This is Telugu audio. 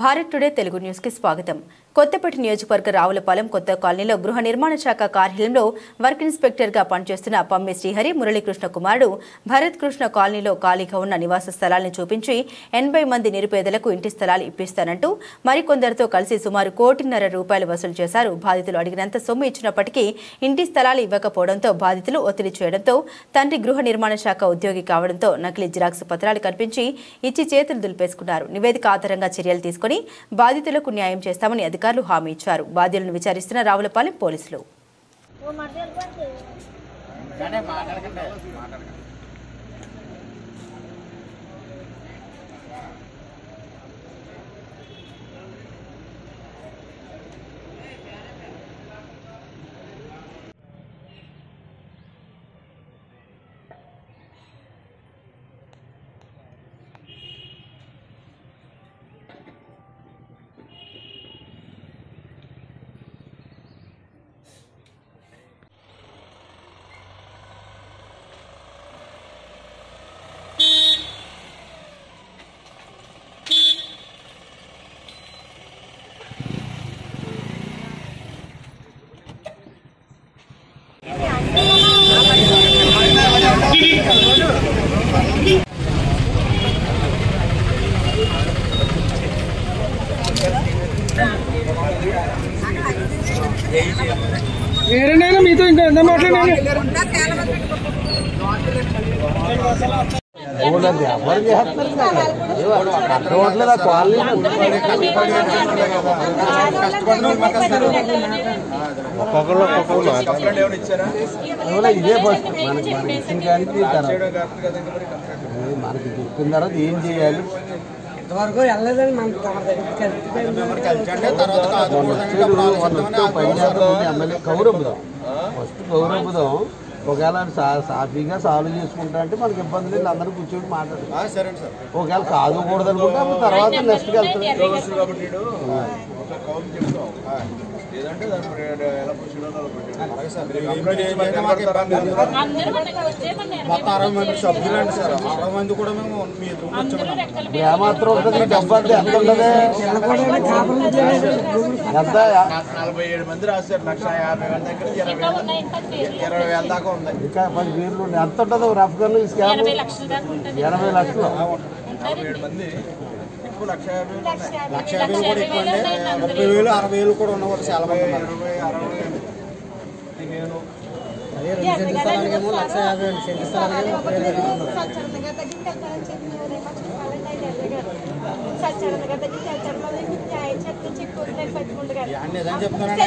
భారత్ టుడే తెలుగు న్యూస్ కి స్వాగతం। కొత్తపేట నియోజకవర్గ రావులపాలెం కొత్త కాలనీలో గృహ నిర్మాణ శాఖ కార్యాలయంలో వర్క్ ఇన్స్పెక్టర్ గా పనిచేస్తున్న పమ్మి శ్రీహరి మురళీకృష్ణ కుమారుడు భరత్ కృష్ణ కాలనీలో ఖాళీగా ఉన్న నివాస స్థలాలను చూపించి 80 మంది నిరుపేదలకు ఇంటి స్థలాలు ఇప్పిస్తానంటూ మరికొందరితో కలిసి సుమారు ₹1.5 కోటి వసూలు చేశారు। బాధితులు అడిగినంత సొమ్ము ఇచ్చినప్పటికీ ఇంటి స్థలాలు ఇవ్వకపోవడంతో బాధితులు ఒత్తిడి చేయడంతో తండ్రి గృహ నిర్మాణ శాఖ ఉద్యోగి కావడంతో నకిలీ జిరాక్స్ పత్రాలు కనిపించి ఇచ్చి చేతులు దులిపేసుకున్నారు। నివేదిక ఆధారంగా చర్యలు తీసుకుని బాధితులకు న్యాయం చేస్తామని అధికారులు హామీ ఇచ్చారు। బాధితులను విచారిస్తున్న రావులపాలెం పోలీసులు। వేరేనైనా మీతో ఇంకా ఎంత మాట్లాడాను ఎవరు చేస్తున్నారు కాలనీ ఒక్కొక్కరు ఇదే ఫస్ట్ మనకి ఇచ్చిన కానీ మనకి చెప్పిన తర్వాత ఏం చేయాలి ఇంతవరకు వెళ్ళలేదని ఎమ్మెల్యే కౌరబ్బుదాం ఫస్ట్ కౌరబ్బుదాం ఒకవేళ సాఫీగా సాల్వ్ చేసుకుంటా అంటే మనకి ఇబ్బంది లేదు అందరూ కూర్చొని మాట్లాడు ఒకవేళ కాదుకూడదు అనుకుంటే అప్పుడు తర్వాత నెక్స్ట్కి వెళ్తాం ఏమాత్రం ఉంటుంది డబ్బు అంటే ఎంత ఉంటుంది ఎంత 47 మంది రాశారు 1,50,000 దగ్గర 20,000 దాకా ఉంది ఇంకా 10,000 ఎంత ఉంటుంది రఫ్ గా 80 లక్షలు 47 మంది ఎక్కువ 1,50,000 కూడా ఎక్కువ అంటే 30,000 60,000 కూడా ఉన్నవాళ్ళు చాలా మంది 20, 60, 15,000 1,50,000 సెంటు స్థలానికి 30,000 చెప్తున్నాను